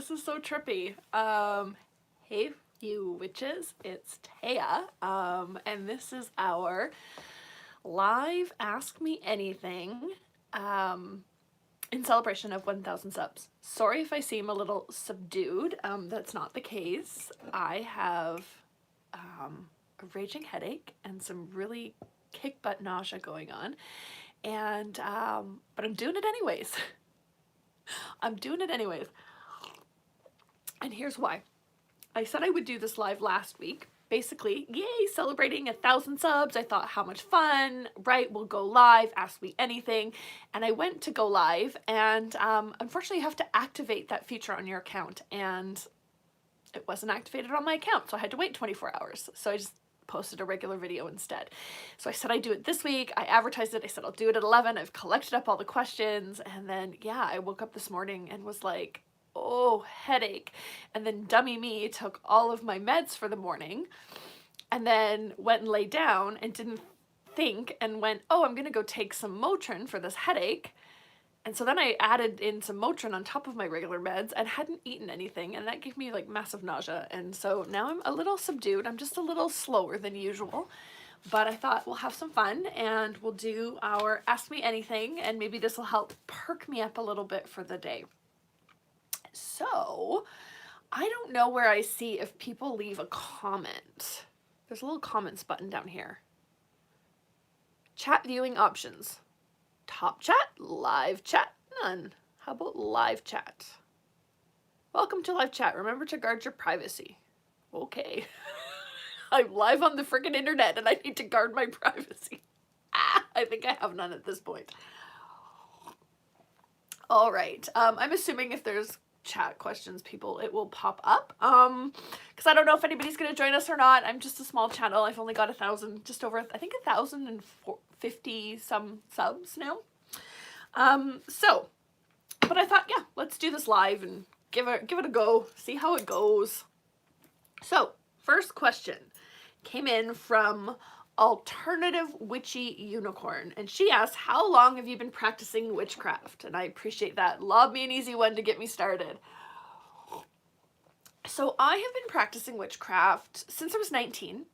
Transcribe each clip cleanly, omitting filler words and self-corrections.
this is so trippy. Hey you witches, it's Taya, and this is our live Ask Me Anything, in celebration of 1,000 subs. Sorry if I seem a little subdued, that's not the case. I have, a raging headache and some really kick butt nausea going on, and, but I'm doing it anyways. I'm doing it anyways. And here's why. I said I would do this live last week. Basically, yay, celebrating 1,000 subs. I thought, how much fun, right? We'll go live, ask me anything. And I went to go live, and unfortunately you have to activate that feature on your account, and it wasn't activated on my account, so I had to wait 24 hours. So I just posted a regular video instead. So I said I'd do it this week. I advertised it. I said I'll do it at 11. I've collected up all the questions, and then yeah, I woke up this morning and was like, oh, headache. And then dummy me took all of my meds for the morning and then went and laid down and didn't think and went, oh, I'm gonna go take some Motrin for this headache. And so then I added in some Motrin on top of my regular meds and hadn't eaten anything, and that gave me like massive nausea. And so now I'm a little subdued. I'm just a little slower than usual, but I thought we'll have some fun and we'll do our Ask Me Anything, and maybe this will help perk me up a little bit for the day. So I don't know where I see if people leave a comment. There's a little comments button down here. Chat viewing options. Top chat, live chat, none. How about live chat? Welcome to live chat. Remember to guard your privacy. Okay. I'm live on the freaking internet and I need to guard my privacy. I think I have none at this point. All right. I'm assuming if there's chat questions, people, it will pop up. Because I don't know if anybody's going to join us or not. I'm just a small channel. I've only got 1,000, just over, I think 1,050 some subs now. But I thought, yeah, let's do this live and give it a go, see how it goes. So, first question came in from Alternative Witchy Unicorn, and she asked, how long have you been practicing witchcraft? And I appreciate that. Lob me an easy one to get me started. So I have been practicing witchcraft since I was 19,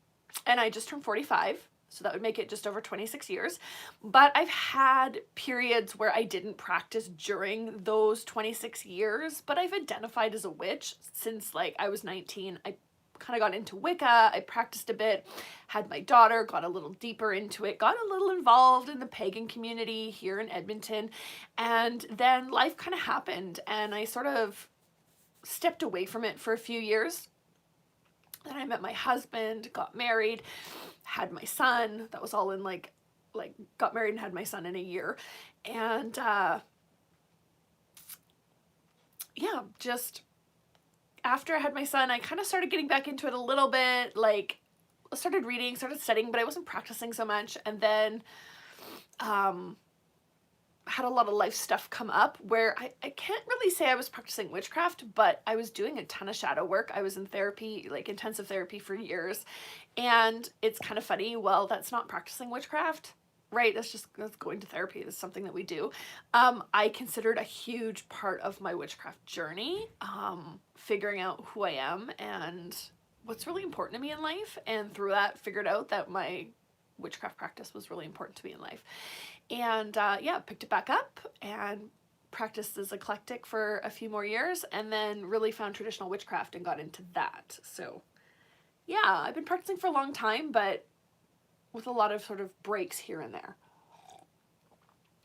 and I just turned 45, so that would make it just over 26 years. But I've had periods where I didn't practice during those 26 years, but I've identified as a witch since like I was 19. I kind of got into Wicca, I practiced a bit, had my daughter, got a little deeper into it, got a little involved in the pagan community here in Edmonton, and then life kind of happened and I sort of stepped away from it for a few years. Then I met my husband, got married, had my son. That was all in like got married and had my son in a year. And yeah, just after I had my son, I kind of started getting back into it a little bit, like I started reading, started studying, but I wasn't practicing so much. And then had a lot of life stuff come up where I can't really say I was practicing witchcraft, but I was doing a ton of shadow work. I was in therapy, like intensive therapy for years. And it's kind of funny, well, that's not practicing witchcraft, right? That's going to therapy. That's something that we do. I considered a huge part of my witchcraft journey, figuring out who I am and what's really important to me in life. And through that, figured out that my witchcraft practice was really important to me in life. And yeah, picked it back up and practiced as eclectic for a few more years, and then really found traditional witchcraft and got into that. So yeah, I've been practicing for a long time, but with a lot of sort of breaks here and there.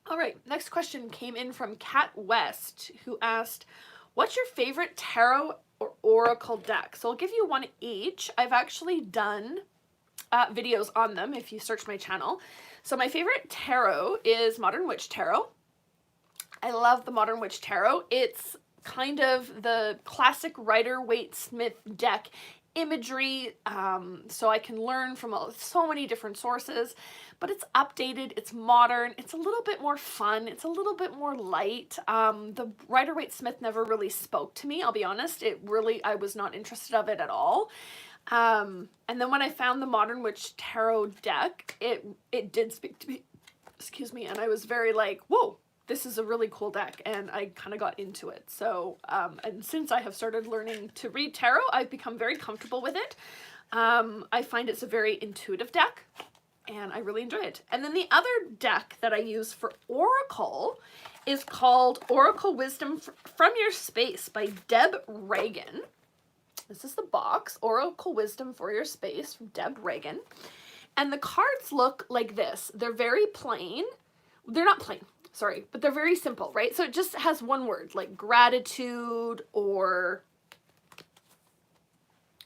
All right, next question came in from Kat West, who asked, what's your favorite tarot or oracle deck? So I'll give you one each. I've actually done videos on them if you search my channel. So my favorite tarot is Modern Witch Tarot. I love the Modern Witch Tarot. It's kind of the classic Rider-Waite-Smith deck imagery, so I can learn from so many different sources, but it's updated, it's modern, it's a little bit more fun, it's a little bit more light. The Rider-Waite-Smith never really spoke to me, I'll be honest. I was not interested of it at all. And then when I found the Modern Witch Tarot deck, it did speak to me, excuse me, and I was very like, whoa, this is a really cool deck, and I kind of got into it. So, and since I have started learning to read tarot, I've become very comfortable with it. I find it's a very intuitive deck, and I really enjoy it. And then the other deck that I use for Oracle is called Oracle Wisdom from Your Space by Deb Reagan. This is the box, Oracle Wisdom for Your Space from Deb Reagan. And the cards look like this. They're very plain. They're not plain, sorry, but they're very simple, right? So it just has one word, like gratitude or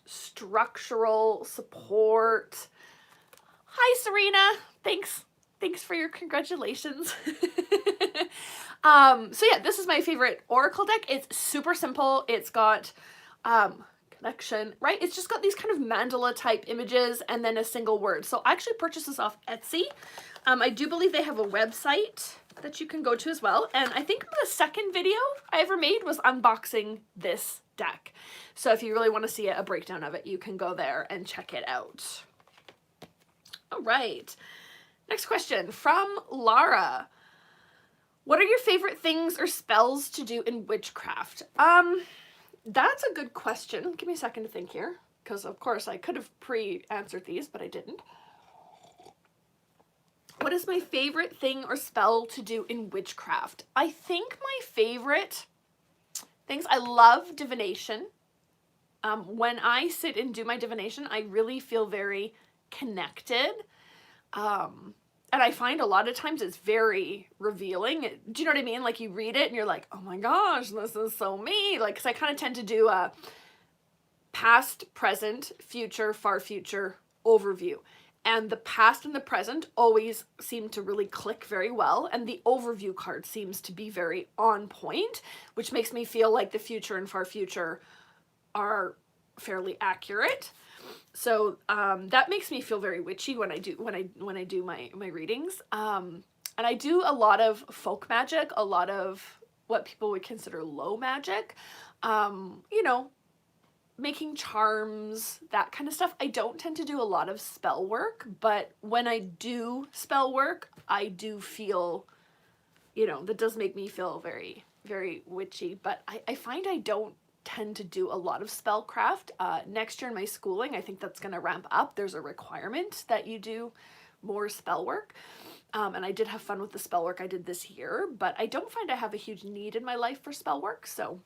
structural support. Hi, Serena. Thanks for your congratulations. So yeah, this is my favorite Oracle deck. It's super simple. It's got connection, right? It's just got these kind of mandala type images and then a single word. So I actually purchased this off Etsy. I do believe they have a website that you can go to as well. And I think the second video I ever made was unboxing this deck. So if you really want to see a breakdown of it, you can go there and check it out. All right. Next question from Lara. What are your favorite things or spells to do in witchcraft? That's a good question. Give me a second to think here, because of course I could have pre-answered these, but I didn't. What is my favorite thing or spell to do in witchcraft? I think my favorite things, I love divination. When I sit and do my divination, I really feel very connected. And I find a lot of times it's very revealing. Do you know what I mean? Like you read it and you're like, oh my gosh, this is so me. Like, cause I kind of tend to do a past, present, future, far future overview. And the past and the present always seem to really click very well. And the overview card seems to be very on point, which makes me feel like the future and far future are fairly accurate. So that makes me feel very witchy when I do my readings. And I do a lot of folk magic, a lot of what people would consider low magic. You know, making charms, that kind of stuff. I don't tend to do a lot of spell work, but when I do spell work, I do feel, you know, that does make me feel very, very witchy. But I find I don't tend to do a lot of spellcraft. Next year in my schooling, I think that's going to ramp up. There's a requirement that you do more spell work. And I did have fun with the spell work I did this year, but I don't find I have a huge need in my life for spell work. So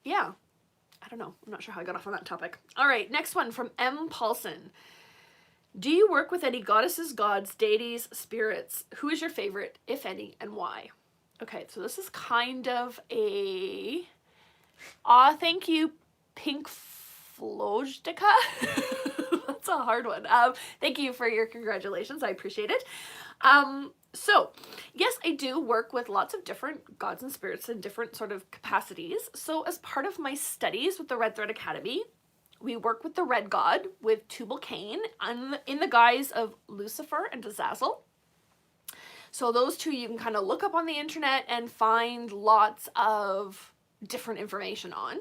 yeah, I don't know. I'm not sure how I got off on that topic. All right, next one from M. Paulson. Do you work with any goddesses, gods, deities, spirits? Who is your favorite, if any, and why? Okay, so this is kind of a... Aw, thank you, Pink Flojdica. That's a hard one. Thank you for your congratulations. I appreciate it. So, yes, I do work with lots of different gods and spirits in different sort of capacities. So as part of my studies with the Red Thread Academy, we work with the Red God with Tubal Cain in the guise of Lucifer and Azazel. So those two you can kind of look up on the internet and find lots of different information on.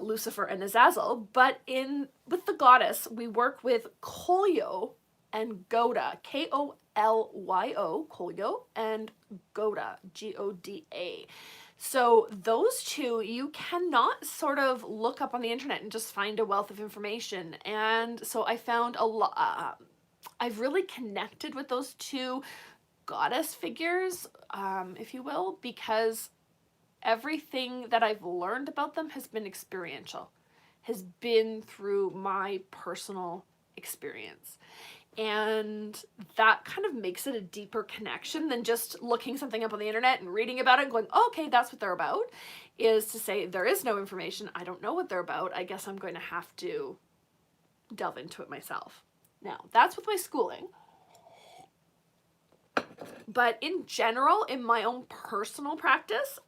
Lucifer and Azazel. But with the goddess, we work with Kolyo and Goda, K-O-L-Y-O, Kolyo, and Goda, G-O-D-A. So those two, you cannot sort of look up on the internet and just find a wealth of information. And so I found a lot, I've really connected with those two goddess figures, if you will, because everything that I've learned about them has been experiential, has been through my personal experience. And that kind of makes it a deeper connection than just looking something up on the internet and reading about it and going, oh, okay, that's what they're about, is to say there is no information. I don't know what they're about. I guess I'm going to have to delve into it myself. Now, that's with my schooling. But in general, in my own personal practice,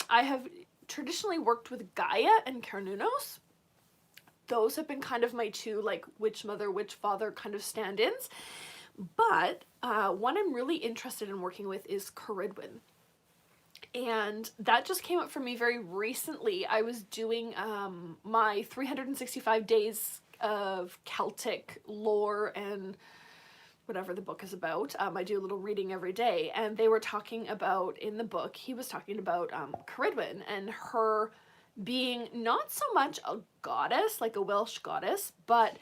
I have traditionally worked with Gaia and Cernunnos. Those have been kind of my two, like, witch mother, witch father kind of stand-ins. But one I'm really interested in working with is Ceridwen. And that just came up for me very recently. I was doing my 365 days of Celtic lore and whatever the book is about. I do a little reading every day, and they were talking about, in the book, he was talking about Caridwen and her being not so much a goddess, like a Welsh goddess, but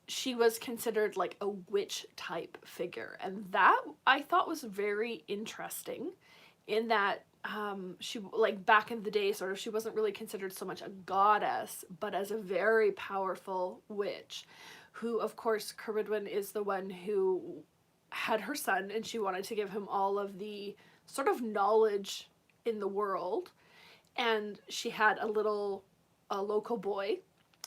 she was considered like a witch type figure. And that I thought was very interesting, in that she, like back in the day, sort of, she wasn't really considered so much a goddess, but as a very powerful witch, who, of course, Caridwen is the one who had her son, and she wanted to give him all of the sort of knowledge in the world. And she had a local boy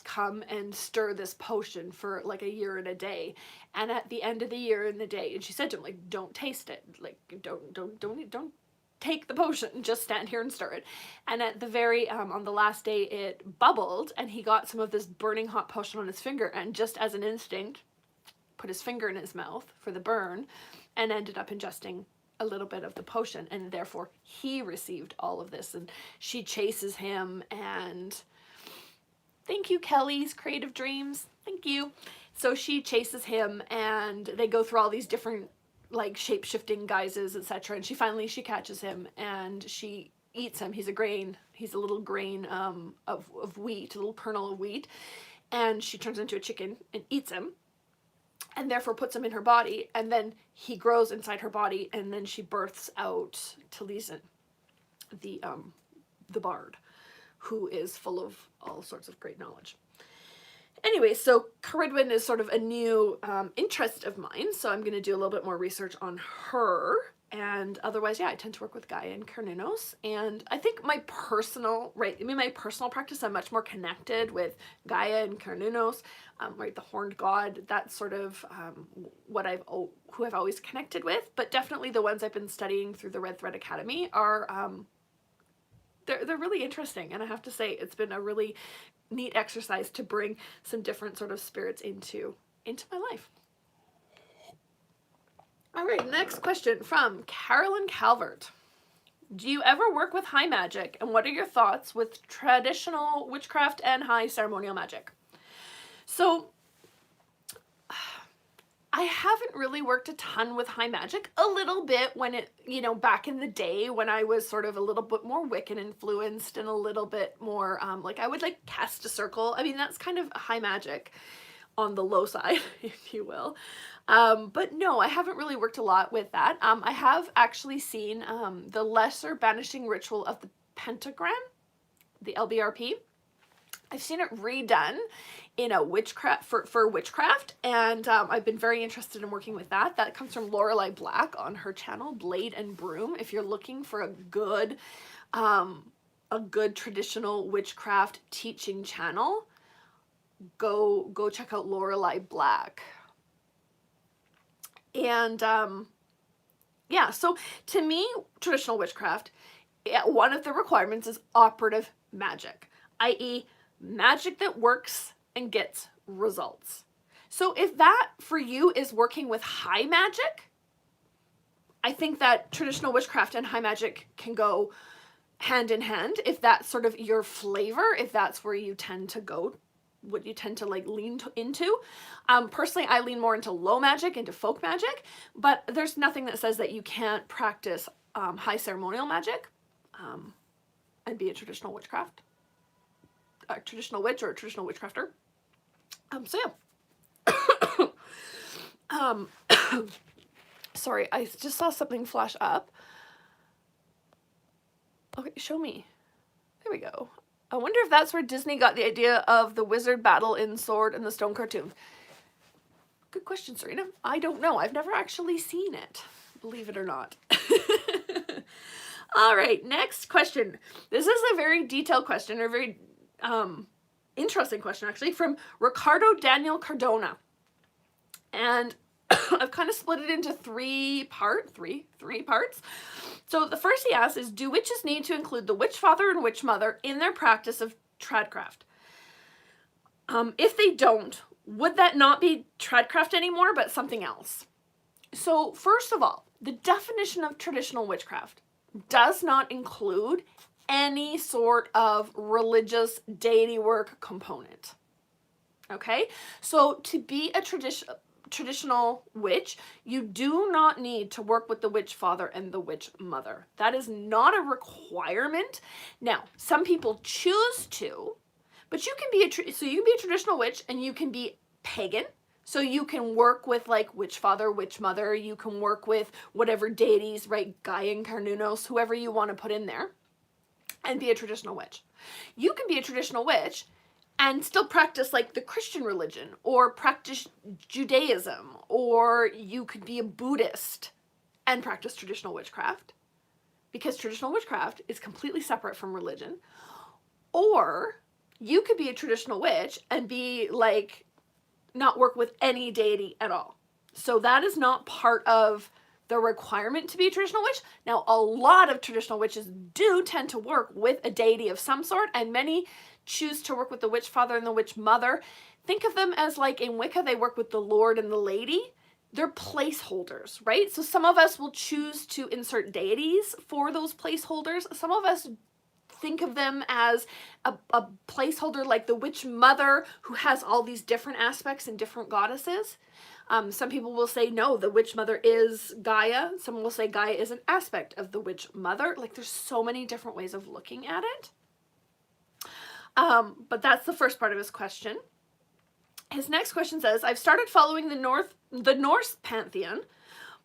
come and stir this potion for like a year and a day. And at the end of the year and the day, and she said to him, like, don't taste it. Like, don't take the potion, just stand here and stir it. And at the very, on the last day, it bubbled, and he got some of this burning hot potion on his finger, and just as an instinct, put his finger in his mouth for the burn, and ended up ingesting a little bit of the potion, and therefore he received all of this. And she chases him, and thank you, Kelly's Creative Dreams. Thank you. So she chases him, and they go through all these different like shape-shifting guises, etc. And she catches him, and she eats him. He's a little grain of wheat, a little kernel of wheat. And she turns into a chicken and eats him, and therefore puts him in her body. And then he grows inside her body, and then she births out Taliesin, the bard, who is full of all sorts of great knowledge. Anyway, so Caridwen is sort of a new interest of mine, so I'm going to do a little bit more research on her. And otherwise, yeah, I tend to work with Gaia and Cernunnos. And I think my personal practice, I'm much more connected with Gaia and Cernunnos, right, the horned god. That's sort of who I've always connected with. But definitely the ones I've been studying through the Red Thread Academy are they're really interesting, and I have to say it's been a really neat exercise to bring some different sort of spirits into my life. All right, next question from Carolyn Calvert. Do you ever work with high magic, and what are your thoughts with traditional witchcraft and high ceremonial magic? So I haven't really worked a ton with high magic. A little bit when it, back in the day when I was sort of a little bit more Wiccan influenced, and a little bit more, like I would like cast a circle. I mean, that's kind of high magic on the low side, if you will. But no, I haven't really worked a lot with that. I have actually seen the Lesser Banishing Ritual of the Pentagram, the LBRP. I've seen it redone in a witchcraft for witchcraft, and I've been very interested in working with that. That comes from Lorelei Black on her channel, Blade and Broom. If you're looking for a good traditional witchcraft teaching channel, go check out Lorelei Black. And yeah, so to me, traditional witchcraft, one of the requirements is operative magic, i.e. magic that works and gets results. So if that for you is working with high magic, I think that traditional witchcraft and high magic can go hand in hand. If that's sort of your flavor, if that's where you tend to go, what you tend to like lean into. Personally, I lean more into low magic, into folk magic, but there's nothing that says that you can't practice high ceremonial magic and be a traditional witchcraft. A traditional witch or a traditional witchcrafter. So yeah. Sorry, I just saw something flash up. Okay, show me. There we go. I wonder if that's where Disney got the idea of the wizard battle in Sword and the Stone cartoon. Good question, Serena. I don't know. I've never actually seen it, believe it or not. All right, next question. This is a very detailed question, or very interesting question, actually, from Ricardo Daniel Cardona. And I've kind of split it into three parts. So the first he asks is, do witches need to include the witch father and witch mother in their practice of tradcraft? If they don't, would that not be tradcraft anymore, but something else? So first of all, the definition of traditional witchcraft does not include any sort of religious deity work component. Okay? So to be a traditional witch, you do not need to work with the witch father and the witch mother. That is not a requirement. Now, some people choose to, but you can be you can be a traditional witch and you can be pagan. So you can work with like witch father, witch mother. You can work with whatever deities, right? Gaia and Carnunos, whoever you want to put in there, and be a traditional witch. You can be a traditional witch and still practice like the Christian religion or practice Judaism, or you could be a Buddhist and practice traditional witchcraft, because traditional witchcraft is completely separate from religion. Or you could be a traditional witch and be like, not work with any deity at all. So that is not part of the requirement to be a traditional witch. Now, a lot of traditional witches do tend to work with a deity of some sort, and many choose to work with the witch father and the witch mother. Think of them as like in Wicca, they work with the Lord and the Lady. They're placeholders, right? So some of us will choose to insert deities for those placeholders. Some of us think of them as a placeholder like the witch mother, who has all these different aspects and different goddesses. Some people will say, no, the witch mother is Gaia. Some will say Gaia is an aspect of the witch mother. Like, there's so many different ways of looking at it. But that's the first part of his question. His next question says, I've started following the Norse pantheon,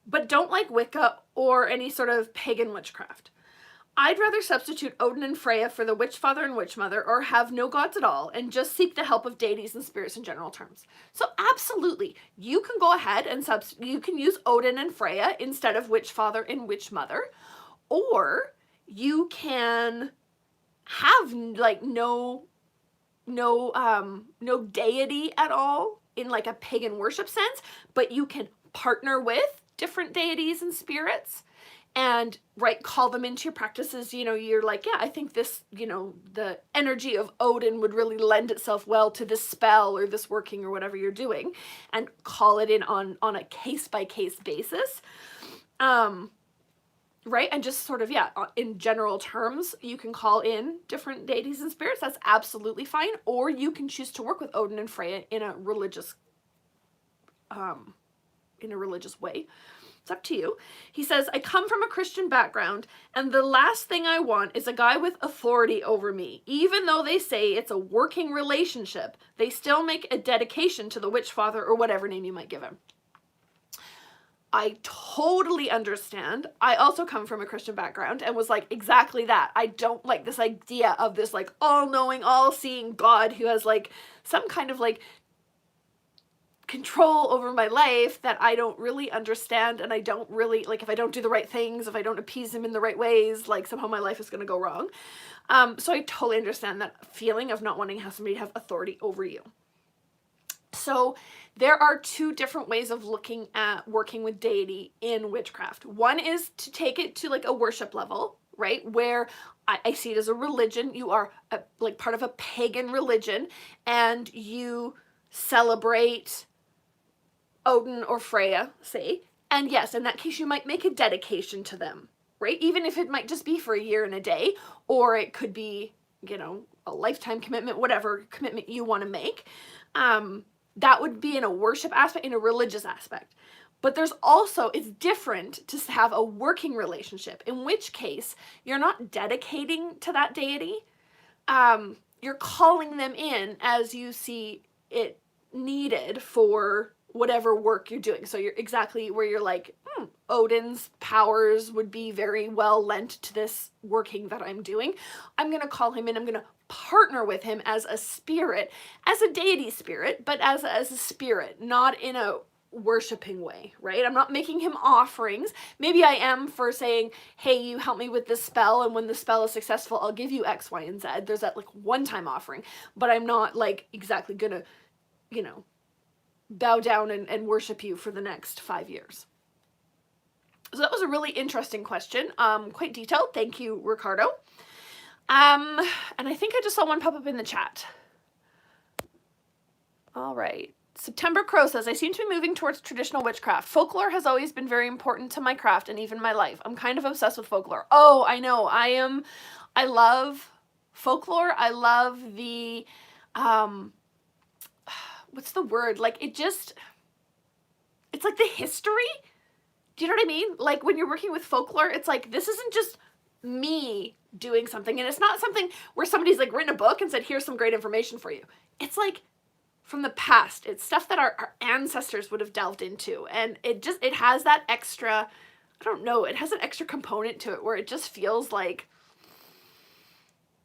but don't like Wicca or any sort of pagan witchcraft. I'd rather substitute Odin and Freya for the witch father and witch mother, or have no gods at all and just seek the help of deities and spirits in general terms. So absolutely, you can go ahead and you can use Odin and Freya instead of witch father and witch mother, or you can have like no deity at all in like a pagan worship sense, but you can partner with different deities and spirits and call them into your practices. You know, you're like, yeah, I think this, you know, the energy of Odin would really lend itself well to this spell or this working or whatever you're doing, and call it in on a case-by-case basis. Right? And just sort of, yeah, in general terms, you can call in different deities and spirits. That's absolutely fine. Or you can choose to work with Odin and Freya in a religious way. It's up to you. He says, I come from a Christian background, and the last thing I want is a guy with authority over me. Even though they say it's a working relationship, they still make a dedication to the witch father or whatever name you might give him. I totally understand. I also come from a Christian background and was like exactly that. I don't like this idea of this like all-knowing, all-seeing God who has like some kind of like control over my life that I don't really understand, and I don't really, like, if I don't do the right things, if I don't appease him in the right ways, like somehow my life is going to go wrong. So I totally understand that feeling of not wanting to have somebody have authority over you. So there are two different ways of looking at working with deity in witchcraft. One is to take it to like a worship level, right? Where I see it as a religion. You are like part of a pagan religion, and you celebrate Odin or Freya, say. And yes, in that case, you might make a dedication to them, right? Even if it might just be for a year and a day, or it could be, you know, a lifetime commitment, whatever commitment you want to make. That would be in a worship aspect, in a religious aspect. But there's also, it's different to have a working relationship, in which case you're not dedicating to that deity. You're calling them in as you see it needed for whatever work you're doing. So you're exactly where you're like, Odin's powers would be very well lent to this working that I'm doing. I'm going to call him in. I'm going to partner with him as a spirit, as a deity spirit, but as a spirit, not in a worshiping way, right? I'm not making him offerings. Maybe I am for saying, hey, you help me with this spell, and when the spell is successful, I'll give you X, Y, and Z. There's that like one-time offering, but I'm not like exactly gonna, you know, bow down and worship you for the next 5 years. So that was a really interesting question, quite detailed. Thank you, Ricardo. And I think I just saw one pop up in the chat. All right. September Crow says, I seem to be moving towards traditional witchcraft. Folklore has always been very important to my craft and even my life. I'm kind of obsessed with folklore. Oh, I know. I love folklore. I love the, what's the word? Like, it just, it's like the history. Do you know what I mean? Like when you're working with folklore, it's like, this isn't just me doing something, and it's not something where somebody's like written a book and said, here's some great information for you. It's like from the past. It's stuff that our ancestors would have delved into, and it has that extra, I don't know, it has an extra component to it where it just feels like,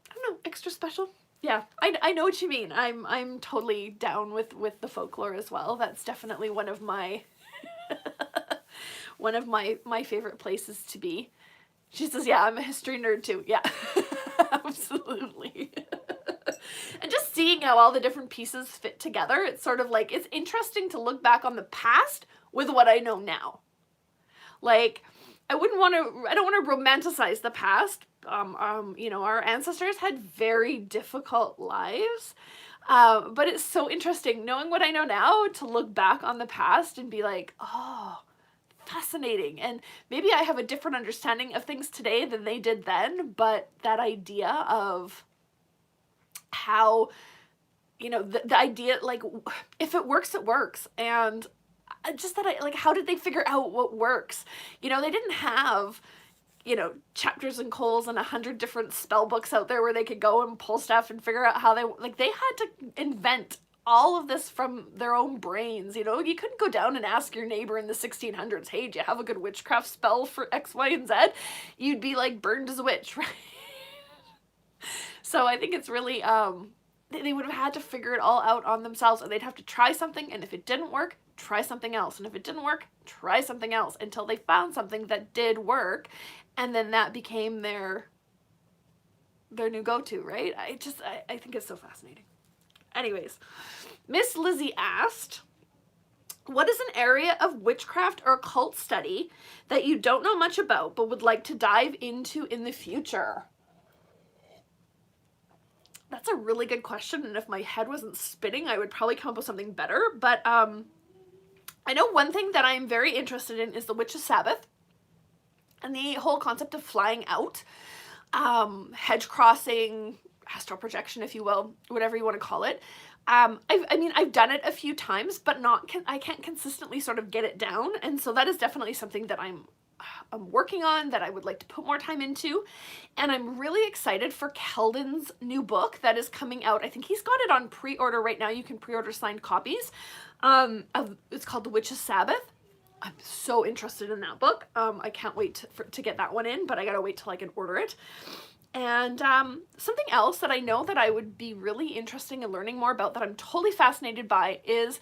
I don't know, extra special. Yeah, I know what you mean. I'm totally down with the folklore as well. That's definitely one of my one of my favorite places to be. She says, yeah, I'm a history nerd too. Yeah, absolutely. And just seeing how all the different pieces fit together, it's sort of like, it's interesting to look back on the past with what I know now. Like, I don't want to romanticize the past. You know, our ancestors had very difficult lives. But it's so interesting knowing what I know now to look back on the past and be like, oh, fascinating. And maybe I have a different understanding of things today than they did then, but that idea of how, you know, the idea, like, if it works, it works. And just that, like, how did they figure out what works? You know, they didn't have, you know, chapters and coals and 100 different spell books out there where they could go and pull stuff and figure out how they, like, they had to invent all of this from their own brains. You know, you couldn't go down and ask your neighbor in the 1600s, hey, do you have a good witchcraft spell for X, Y, and Z? You'd be like burned as a witch, right? So I think it's really, they would have had to figure it all out on themselves, and they'd have to try something, and if it didn't work, try something else, and if it didn't work, try something else, until they found something that did work, and then that became their new go-to, right? I think it's so fascinating. Anyways, Miss Lizzie asked, what is an area of witchcraft or occult study that you don't know much about but would like to dive into in the future? That's a really good question, and if my head wasn't spinning, I would probably come up with something better. But I know one thing that I'm very interested in is the Witch's Sabbath and the whole concept of flying out, hedge crossing, astral projection, if you will, whatever you want to call it. I mean, I've done it a few times, but I can't consistently sort of get it down, and so that is definitely something that I'm working on, that I would like to put more time into. And I'm really excited for Keldon's new book that is coming out. I think he's got it on pre-order right now. You can pre-order signed copies. It's called The Witch's Sabbath. I'm so interested in that book. I can't wait to get that one in, but I gotta wait till I can order it. And something else that I know that I would be really interested in learning more about, that I'm totally fascinated by, is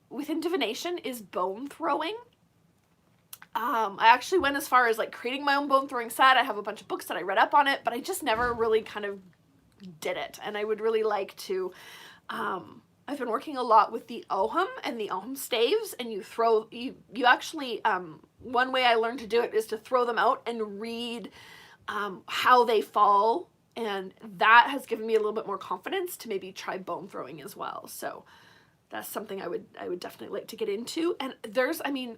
within divination, is bone throwing. I actually went as far as like creating my own bone throwing set. I have a bunch of books that I read up on it, but I just never really kind of did it. And I would really like to, I've been working a lot with the Oham and the Oham staves, and you actually, one way I learned to do it is to throw them out and read how they fall. And that has given me a little bit more confidence to maybe try bone throwing as well. So that's something I would definitely like to get into. And there's, I mean,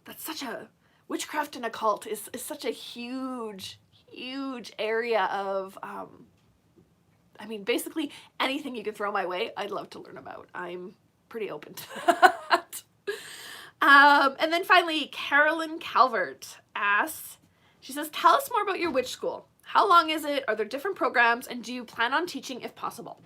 that's such a, witchcraft and occult is such a huge area of, I mean, basically anything you can throw my way, I'd love to learn about. I'm pretty open to that. And then finally, Carolyn Calvert asks, she says, tell us more about your witch school. How long is it? Are there different programs? And do you plan on teaching if possible?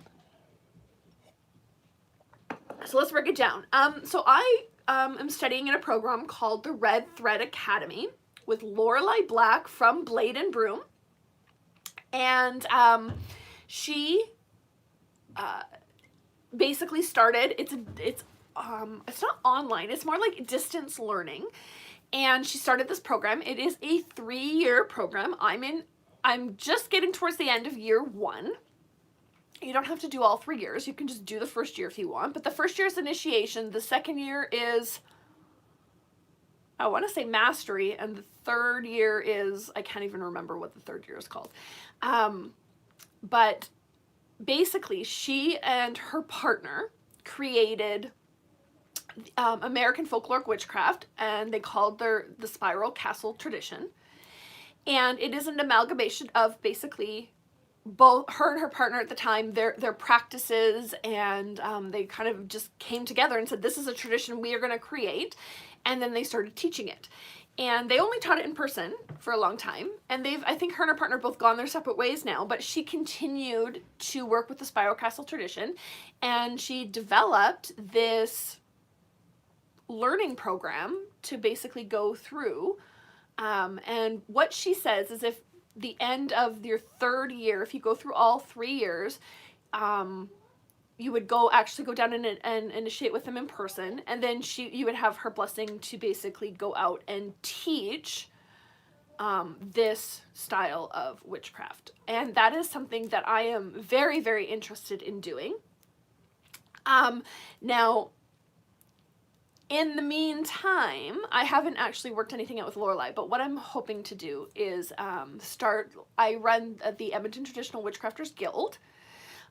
So let's break it down. So I am studying in a program called the Red Thread Academy with Lorelei Black from Blade and Broom. And she basically started, it's not online, it's more like distance learning. And she started this program. It is a 3-year program. I'm just getting towards the end of year 1. You don't have to do all 3 years. You can just do the first year if you want. But the first year is initiation. The second year is, I want to say mastery. And the third year is, I can't even remember what the third year is called. But basically, she and her partner created American folkloric witchcraft, and they called the Spiral Castle tradition. And it is an amalgamation of basically both her and her partner at the time, their practices, and they kind of just came together and said, this is a tradition we are going to create. And then they started teaching it. And they only taught it in person for a long time. And I think her and her partner both gone their separate ways now, but she continued to work with the Spiral Castle tradition, and she developed this learning program to basically go through. And what she says is, if the end of your third year, if you go through all 3 years, you would actually go down and initiate with them in person, and then you would have her blessing to basically go out and teach this style of witchcraft. And that is something that I am very, very interested in doing. Now, in the meantime, I haven't actually worked anything out with Lorelei, but what I'm hoping to do is I run the Edmonton Traditional Witchcrafters Guild.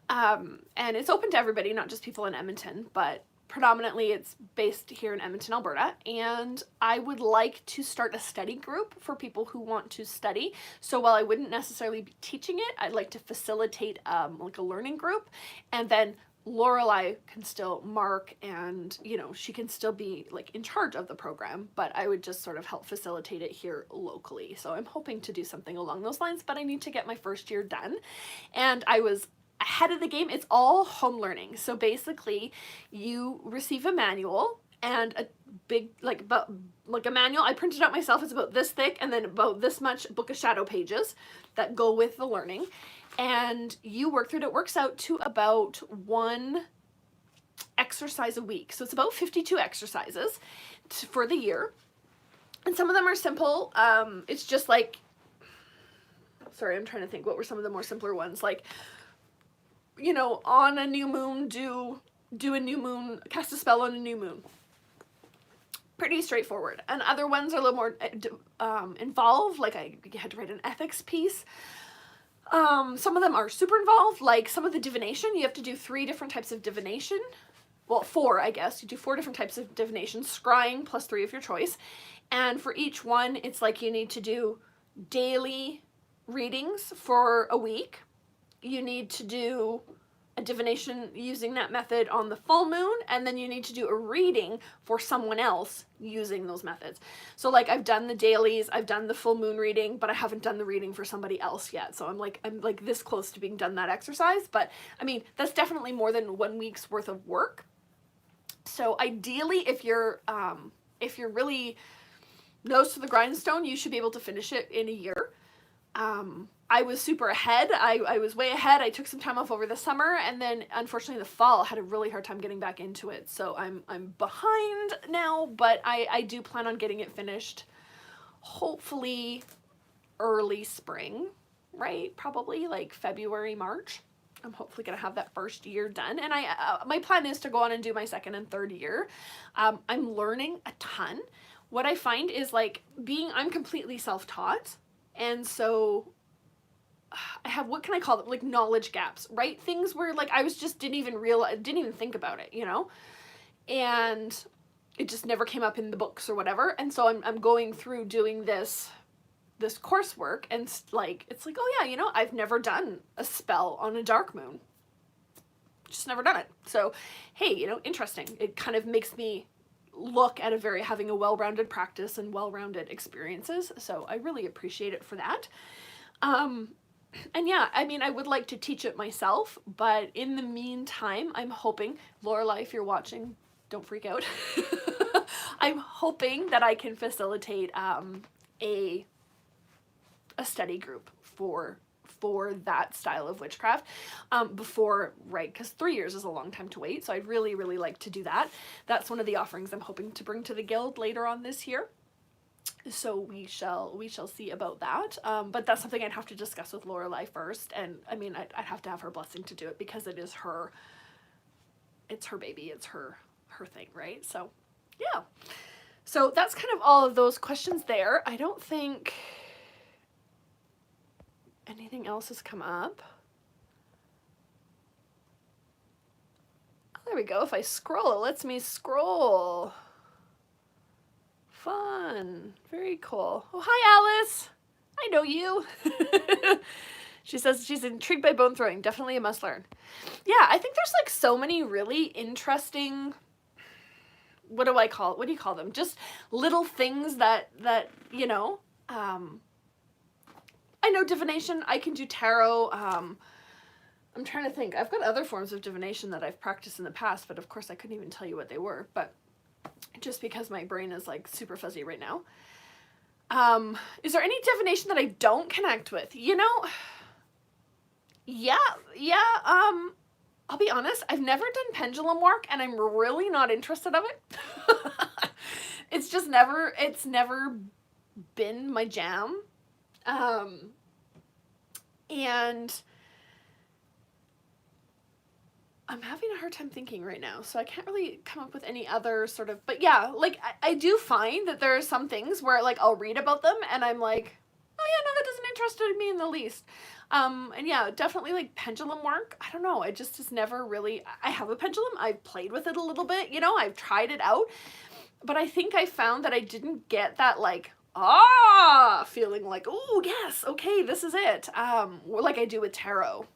And it's open to everybody, not just people in Edmonton, but predominantly it's based here in Edmonton, Alberta. And I would like to start a study group for people who want to study. So while I wouldn't necessarily be teaching it, I'd like to facilitate like a learning group. And then Lorelei can still mark, and she can still be like in charge of the program, but I would just sort of help facilitate it here locally. So I'm hoping to do something along those lines, but I need to get my first year done. And I was ahead of the game. It's all home learning. So basically you receive a manual, and a big, like a manual. I printed out myself. It's about this thick, and then about this much Book of Shadow pages that go with the learning. And you work through it. It works out to about 1 exercise a week. So it's about 52 exercises for the year. And some of them are simple. It's just like, sorry, I'm trying to think, what were some of the more simpler ones? Like, on a new moon, do a new moon, cast a spell on a new moon. Pretty straightforward. And other ones are a little more involved, like I had to write an ethics piece. Some of them are super involved, like some of the divination. You have to do 3 different types of divination. Well, 4, I guess. You do 4 different types of divination, scrying plus 3 of your choice. And for each one, it's like you need to do daily readings for a week. You need to do a divination using that method on the full moon, and then you need to do a reading for someone else using those methods. So like I've done the dailies, I've done the full moon reading, but I haven't done the reading for somebody else yet. So I'm like this close to being done that exercise, but I mean, that's definitely more than 1 week's worth of work. So ideally, if you're really nose to the grindstone, you should be able to finish it in a year. I was super ahead. I was way ahead. I took some time off over the summer, and then unfortunately the fall I had a really hard time getting back into it. So I'm behind now, but I do plan on getting it finished hopefully early spring, right? Probably like February, March. I'm hopefully going to have that first year done. And my plan is to go on and do my second and third year. I'm learning a ton. What I find is like I'm completely self-taught. And so I have, what can I call them? Like knowledge gaps, right? Things where like I was just didn't even think about it, and it just never came up in the books or whatever. And so I'm going through doing this coursework, and like, it's like, oh yeah, I've never done a spell on a dark moon. Just never done it. So, hey, interesting. It kind of makes me look at having a well-rounded practice and well-rounded experiences. So I really appreciate it for that. And yeah, I mean, I would like to teach it myself, but in the meantime, I'm hoping, Lorelei, if you're watching, don't freak out. I'm hoping that I can facilitate a study group for that style of witchcraft before, right, because 3 years is a long time to wait, so I'd really, really like to do that. That's one of the offerings I'm hoping to bring to the guild later on this year. So we shall see about that. But that's something I'd have to discuss with Lorelei first, and I mean, I'd have to have her blessing to do it, because it is it's her baby, it's her thing, right? So yeah. So that's kind of all of those questions there. I don't think anything else has come up. Oh, there we go. If I scroll, it lets me scroll. Fun. Very cool. Oh, hi, Alice. I know you. She says she's intrigued by bone throwing. Definitely a must learn. Yeah, I think there's like so many really interesting, what do you call them? Just little things that, you know, I know divination, I can do tarot. I'm trying to think. I've got other forms of divination that I've practiced in the past, but of course I couldn't even tell you what they were, but just because my brain is like super fuzzy right now. Is there any divination that I don't connect with? You know, yeah, I'll be honest, I've never done pendulum work and I'm really not interested of it. It's just never been my jam. And I'm having a hard time thinking right now, so I can't really come up with any other sort of, but yeah, like, I do find that there are some things where, like, I'll read about them, and I'm like, oh yeah, no, that doesn't interest me in the least. And yeah, definitely, like, pendulum work, I don't know, it just is never really, I have a pendulum, I've played with it a little bit, you know, I've tried it out, but I think I found that I didn't get that, like, feeling like, oh, yes, okay, this is it, like I do with tarot.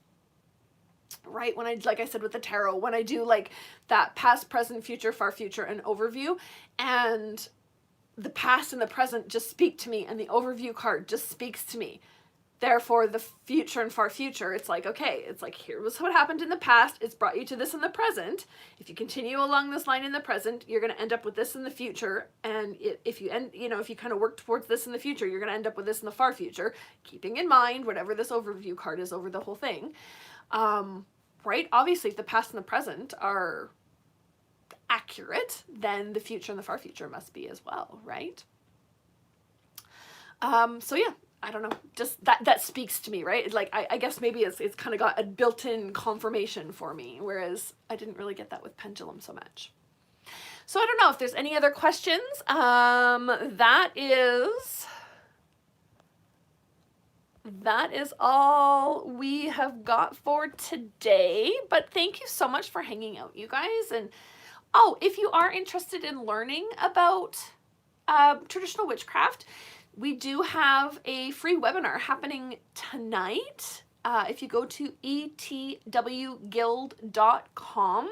Right, when like I said with the tarot, when I do like that past, present, future, far future, and overview, and the past and the present just speak to me, and the overview card just speaks to me. Therefore, the future and far future, it's like, okay, it's like, here was what happened in the past, it's brought you to this in the present. If you continue along this line in the present, you're going to end up with this in the future, and if you if you kind of work towards this in the future, you're going to end up with this in the far future, keeping in mind whatever this overview card is over the whole thing. Right? Obviously, if the past and the present are accurate, then the future and the far future must be as well, right? So yeah, I don't know, just that speaks to me, right? It's like, I guess maybe it's kind of got a built-in confirmation for me, whereas I didn't really get that with pendulum so much. So I don't know if there's any other questions. That is all we have got for today, but thank you so much for hanging out, you guys. And oh, if you are interested in learning about traditional witchcraft, we do have a free webinar happening tonight. If you go to etwguild.com,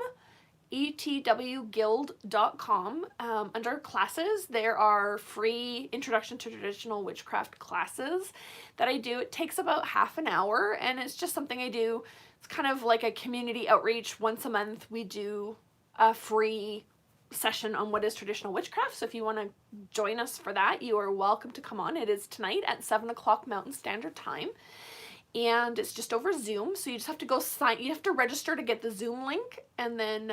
etwguild.com, under classes, there are free introduction to traditional witchcraft classes that I do. It takes about half an hour, and it's just something I do. It's kind of like a community outreach. Once a month we do a free session on what is traditional witchcraft, so if you want to join us for that, you are welcome to come on. It is tonight at 7 o'clock Mountain Standard Time, and it's just over Zoom, so you just have to go sign, you have to register to get the Zoom link, and then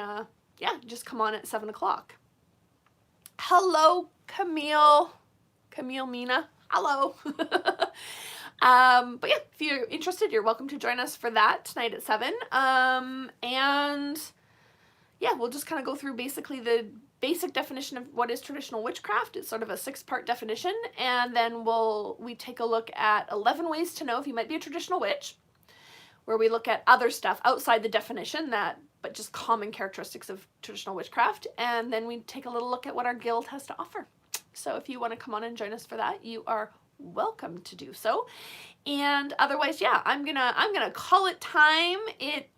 yeah, just come on at 7 o'clock. Hello, Camille Mina, hello. But yeah, if you're interested, you're welcome to join us for that tonight at 7. And yeah, we'll just kind of go through basically the basic definition of what is traditional witchcraft. It's sort of a 6-part definition, and then we take a look at 11 ways to know if you might be a traditional witch, where we look at other stuff outside the definition, but just common characteristics of traditional witchcraft, and then we take a little look at what our guild has to offer. So if you want to come on and join us for that, you are welcome to do so. And otherwise, yeah, I'm gonna call it time.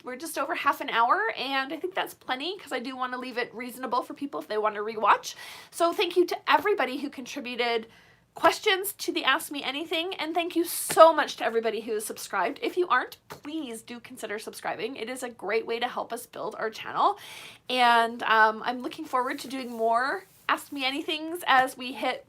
We're just over half an hour, and I think that's plenty because I do want to leave it reasonable for people if they want to rewatch. So thank you to everybody who contributed questions to the Ask Me Anything, and thank you so much to everybody who is subscribed. If you aren't, please do consider subscribing. It is a great way to help us build our channel, and I'm looking forward to doing more Ask Me Anythings as we hit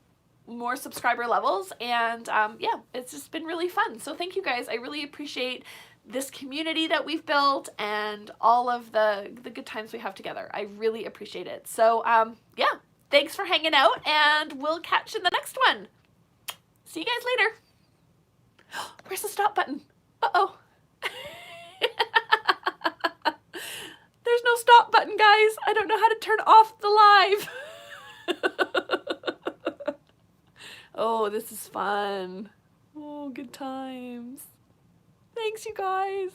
more subscriber levels, and yeah, it's just been really fun. So thank you guys. I really appreciate this community that we've built and all of the good times we have together. I really appreciate it. So yeah, thanks for hanging out, and we'll catch you in the next one. See you guys later. Where's the stop button? Uh-oh. There's no stop button, guys. I don't know how to turn off the live. Oh, this is fun. Oh, good times. Thanks, you guys.